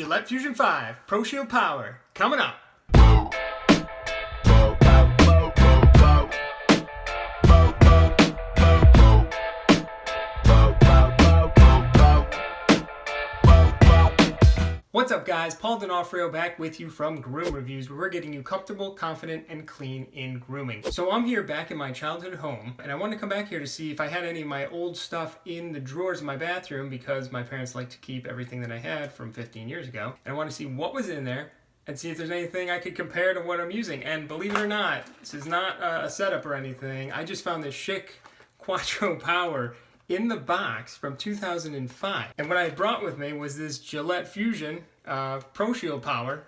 Gillette Fusion 5 Proshield Power coming up. What's up guys, Paul D'Onofrio back with you from Groom Reviews, where we're getting you comfortable, confident, and clean in grooming. So I'm here back in my childhood home, and I wanted to come back here to see if I had any of my old stuff in the drawers of my bathroom, because my parents like to keep everything that I had from 15 years ago. And I want to see what was in there and see if there's anything I could compare to what I'm using. And believe it or not, this is not a setup or anything. I just found this Schick Quattro Power in the box from 2005. And what I brought with me was this Gillette Fusion Proshield Power,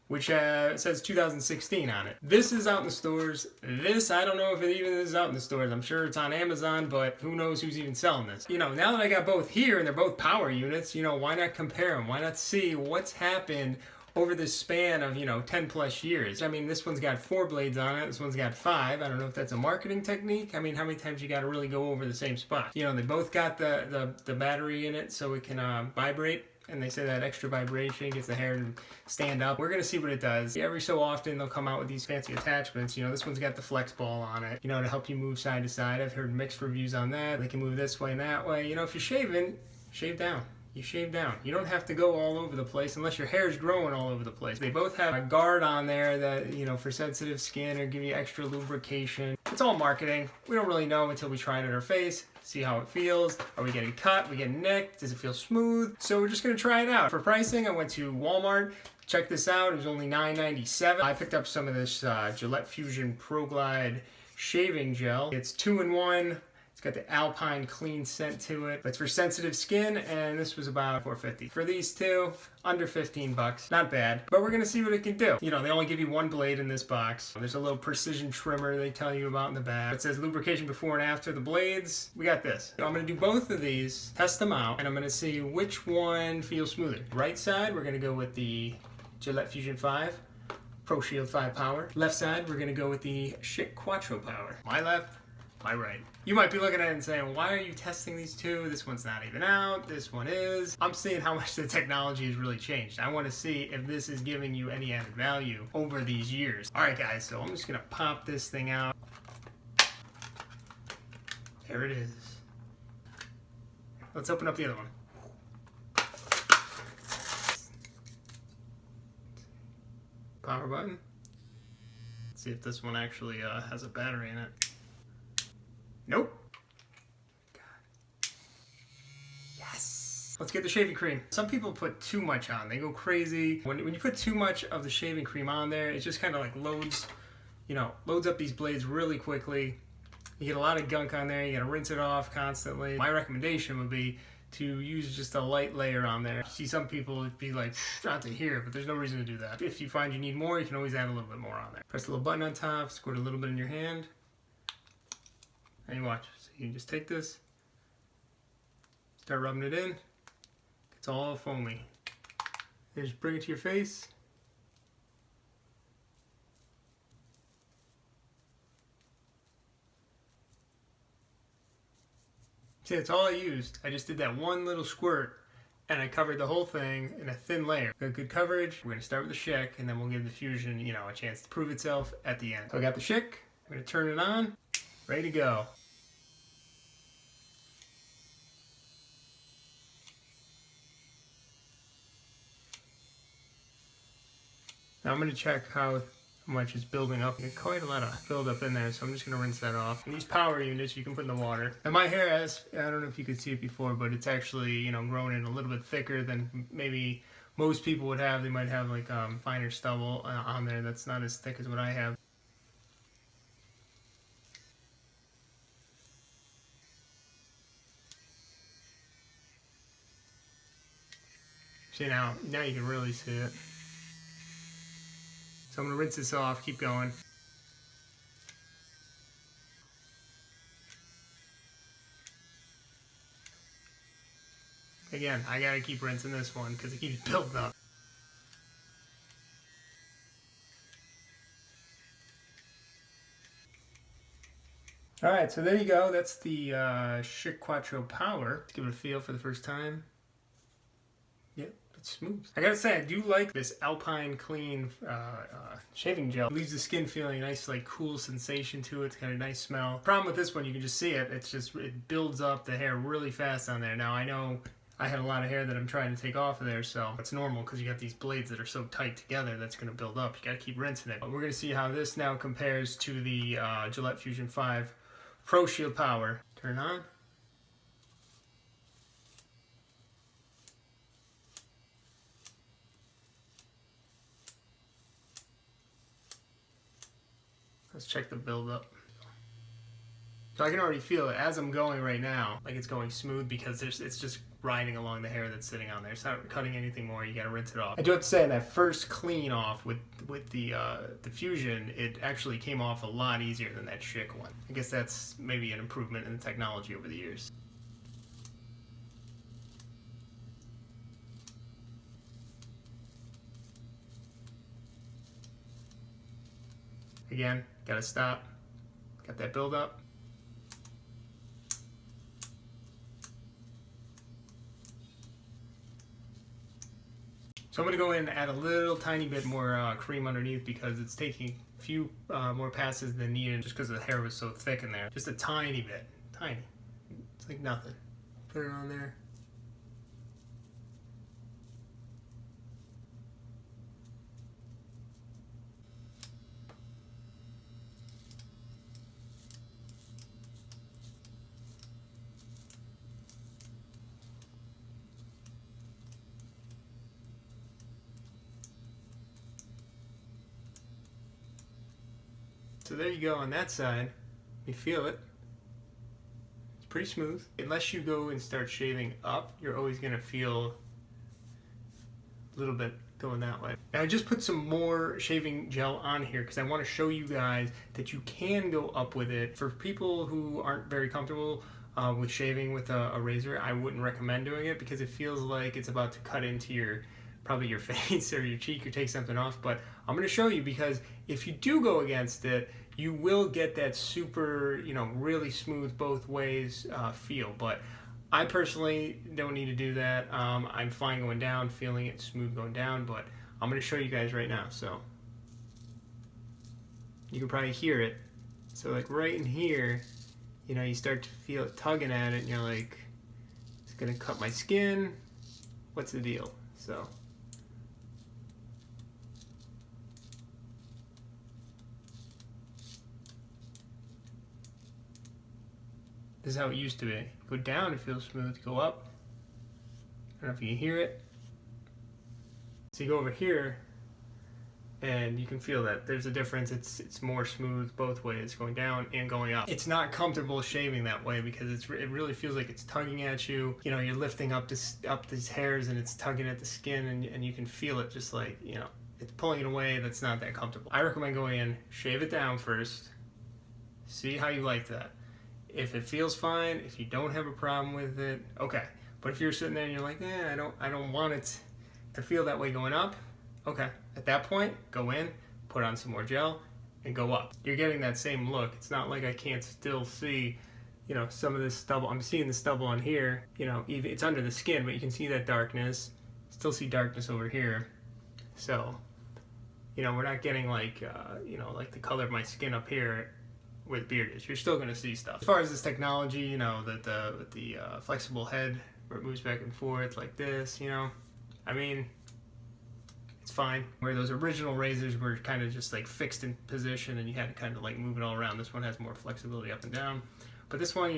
which says 2016 on it. This is out in the stores. This, I don't know if it even is out in the stores. I'm sure it's on Amazon, but who knows who's even selling this. You know, now that I got both here and they're both power units, you know, why not compare them? Why not see what's happened over this span of, 10 plus years. I mean, this one's got 4 blades on it, this one's got 5. I don't know if that's a marketing technique. I mean, how many times you gotta really go over the same spot? You know, they both got the battery in it so it can vibrate. And they say that extra vibration gets the hair to stand up. We're gonna see what it does. Every so often they'll come out with these fancy attachments. You know, this one's got the flexball on it, to help you move side to side. I've heard mixed reviews on that. They can move this way and that way. You know, if you're shaving, shave down. You shave down. You don't have to go all over the place unless your hair is growing all over the place. They both have a guard on there that, for sensitive skin or give you extra lubrication. It's all marketing. We don't really know until we try it on our face, see how it feels. Are we getting cut? Are we getting nicked? Does it feel smooth? So we're just gonna try it out. For pricing, I went to Walmart. Check this out. It was only $9.97. I picked up some of this Gillette Fusion Pro Glide shaving gel. It's 2-in-1. Got the Alpine clean scent to it. It's for sensitive skin, and this was about $4.50. For these two, under 15 bucks. Not bad, but we're gonna see what it can do. They only give you 1 blade in this box. There's a little precision trimmer they tell you about in the back. It says lubrication before and after the blades. We got this. So I'm gonna do both of these, test them out, and I'm gonna see which one feels smoother. Right side, we're gonna go with the Gillette Fusion 5 Proshield 5 Power. Left side, we're gonna go with the Schick Quattro Power. My left, my right. You might be looking at it and saying, why are you testing these two? This one's not even out, this one is. I'm seeing how much the technology has really changed. I want to see if this is giving you any added value over these years. All right guys, so I'm just gonna pop this thing out. There it is. Let's open up the other one. Power button. Let's see if this one actually has a battery in it. Nope. God. Yes. Let's get the shaving cream. Some people put too much on. They go crazy. When you put too much of the shaving cream on there, it just kind of like loads up these blades really quickly. You get a lot of gunk on there. You gotta rinse it off constantly. My recommendation would be to use just a light layer on there. See, some people would be like, not to here, but there's no reason to do that. If you find you need more, you can always add a little bit more on there. Press the little button on top, squirt a little bit in your hand. And you watch. So you can just take this, start rubbing it in. It's all foamy. Then just bring it to your face. See, that's all I used. I just did that one little squirt and I covered the whole thing in a thin layer. Got good coverage. We're gonna start with the Schick and then we'll give the Fusion, a chance to prove itself at the end. So I got the Schick. I'm gonna turn it on. Ready to go. Now I'm going to check how much is building up. There's quite a lot of buildup in there, so I'm just going to rinse that off. And these power units you can put in the water. And my hair has, I don't know if you could see it before, but it's actually, grown in a little bit thicker than maybe most people would have. They might have like finer stubble on there that's not as thick as what I have. See, now you can really see it. So I'm going to rinse this off, keep going. Again, I got to keep rinsing this one because it keeps building up. Alright, so there you go. That's the Schick Quattro Power. Let's give it a feel for the first time. Yep, it's smooth. I gotta say, I do like this Alpine Clean shaving gel. It leaves the skin feeling a nice, like, cool sensation to it. It's got a nice smell. Problem with this one, you can just see it. It builds up the hair really fast on there. Now, I know I had a lot of hair that I'm trying to take off of there, so it's normal because you got these blades that are so tight together that's going to build up. You got to keep rinsing it. But we're going to see how this now compares to the Gillette Fusion 5 Proshield Power. Turn on. Let's check the buildup. So I can already feel it as I'm going right now, like it's going smooth because it's just riding along the hair that's sitting on there. It's not cutting anything more. You got to rinse it off. I do have to say, in that first clean off with the Fusion, it actually came off a lot easier than that Schick one. I guess that's maybe an improvement in the technology over the years. Again, gotta stop. Got that buildup. So I'm gonna go in and add a little tiny bit more cream underneath because it's taking a few more passes than needed just because the hair was so thick in there. Just a tiny bit, tiny. It's like nothing. Put it on there. So there you go on that side. You feel it. It's pretty smooth. Unless you go and start shaving up, you're always going to feel a little bit going that way. Now I just put some more shaving gel on here because I want to show you guys that you can go up with it. For people who aren't very comfortable with shaving with a razor, I wouldn't recommend doing it because it feels like it's about to cut into probably your face or your cheek or take something off. But I'm going to show you because if you do go against it, you will get that super, really smooth both ways feel. But I personally don't need to do that. I'm fine going down, feeling it smooth going down, but I'm going to show you guys right now. So you can probably hear it. So like right in here, you start to feel it tugging at it and you're like, it's going to cut my skin. What's the deal? So this is how it used to be. Go down, it feels smooth. Go up, I don't know if you can hear it. So you go over here, and you can feel that there's a difference. It's more smooth both ways, going down and going up. It's not comfortable shaving that way because it really feels like it's tugging at you. You're lifting up these hairs, and it's tugging at the skin, and you can feel it just like, it's pulling it away. That's not that comfortable. I recommend going in, shave it down first, see how you like that. If it feels fine, if you don't have a problem with it, okay. But if you're sitting there and you're like, I don't want it to feel that way going up, okay. At that point, go in, put on some more gel, and go up. You're getting that same look. It's not like I can't still see, some of this stubble. I'm seeing the stubble on here. Even it's under the skin, but you can see that darkness. Still see darkness over here. So, we're not getting like, like the color of my skin up here with beardage. You're still going to see stuff. As far as this technology, the flexible head where it moves back and forth like this, I mean, it's fine. Where those original razors were kind of just like fixed in position and you had to kind of like move it all around. This one has more flexibility up and down. But this one,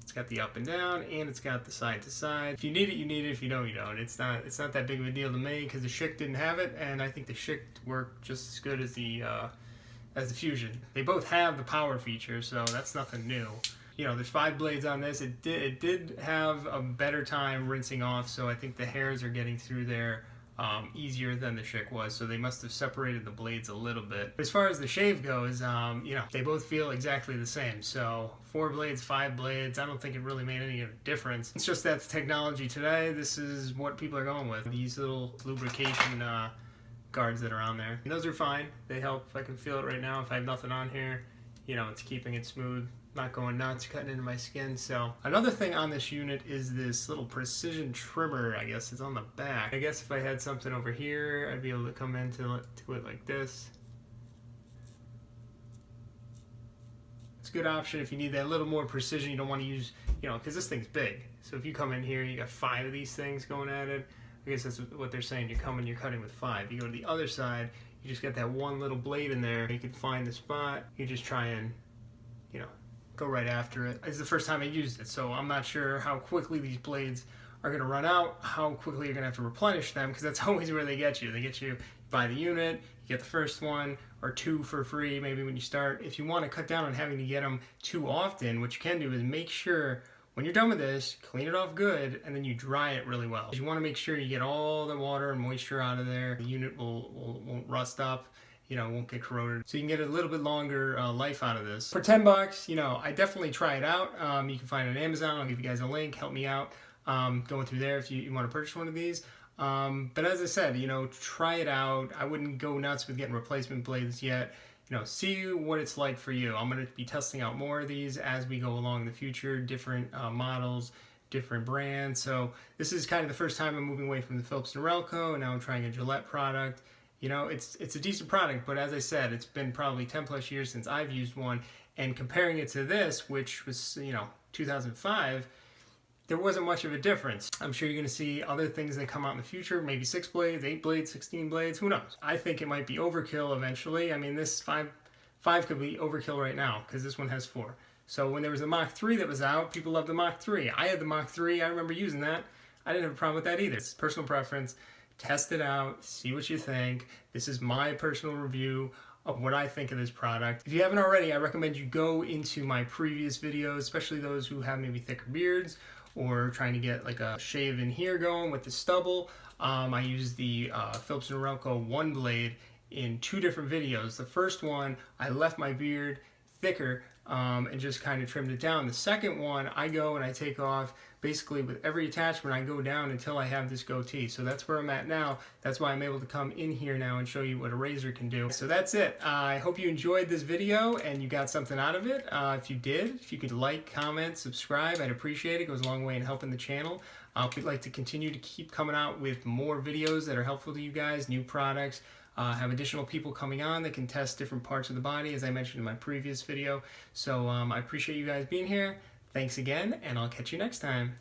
it's got the up and down and it's got the side to side. If you need it, you need it. If you don't, you don't. It's not that big of a deal to me because the Schick didn't have it, and I think the Schick worked just as good as the Fusion. They both have the power feature, so that's nothing new. There's 5 blades on this. It did have a better time rinsing off, so I think the hairs are getting through there easier than the Schick was, so they must have separated the blades a little bit. As far as the shave goes, they both feel exactly the same. So 4 blades, 5 blades, I don't think it really made any difference. It's just that technology today, this is what people are going with. These little lubrication guards that are on there. And those are fine. They help. I can feel it right now. If I have nothing on here, it's keeping it smooth. not going nuts, cutting into my skin. So another thing on this unit is this little precision trimmer. I guess it's on the back. I guess if I had something over here, I'd be able to come into it like this. It's a good option if you need that little more precision. You don't want to use, because this thing's big. So if you come in here, you got 5 of these things going at it. I guess that's what they're saying. You're cutting with 5. You go to the other side, you just got that one little blade in there. You can find the spot. You just try and, go right after it. It's the first time I used it, so I'm not sure how quickly these blades are going to run out, how quickly you're going to have to replenish them, because that's always where they get you. They get you buy the unit, you get the first one or 2 for free maybe when you start. If you want to cut down on having to get them too often, what you can do is make sure when you're done with this, clean it off good, and then you dry it really well. You want to make sure you get all the water and moisture out of there. The unit won't rust up. Won't get corroded. So you can get a little bit longer life out of this. For $10, I definitely try it out. You can find it on Amazon. I'll give you guys a link. Help me out going through there if you want to purchase one of these. But as I said, try it out. I wouldn't go nuts with getting replacement blades yet. See what it's like for you. I'm going to be testing out more of these as we go along in the future, different models, different brands. So this is kind of the first time I'm moving away from the Philips Norelco, and now I'm trying a Gillette product. It's a decent product, but as I said, it's been probably 10 plus years since I've used one, and comparing it to this, which was, 2005, there wasn't much of a difference. I'm sure you're going to see other things that come out in the future, maybe 6 blades, 8 blades, 16 blades, who knows? I think it might be overkill eventually. I mean, this 5 could be overkill right now, because this one has 4. So when there was the Mach 3 that was out, people loved the Mach 3. I had the Mach 3, I remember using that. I didn't have a problem with that either. It's personal preference. Test it out, see what you think. This is my personal review of what I think of this product. If you haven't already, I recommend you go into my previous videos, especially those who have maybe thicker beards or trying to get like a shave in here going with the stubble. I use the Philips Norelco 1 blade in 2 different videos. The first one, I left my beard thicker and just kind of trimmed it down. The second one, I go and I take off basically with every attachment. I go down until I have this goatee. So that's where I'm at now. That's why I'm able to come in here now and show you what a razor can do. So that's it. I hope you enjoyed this video and you got something out of it. If you did, if you could like, comment, subscribe, I'd appreciate it. It goes a long way in helping the channel. We'd like to continue to keep coming out with more videos that are helpful to you guys, new products. Have additional people coming on that can test different parts of the body, as I mentioned in my previous video. So I appreciate you guys being here. Thanks again, and I'll catch you next time.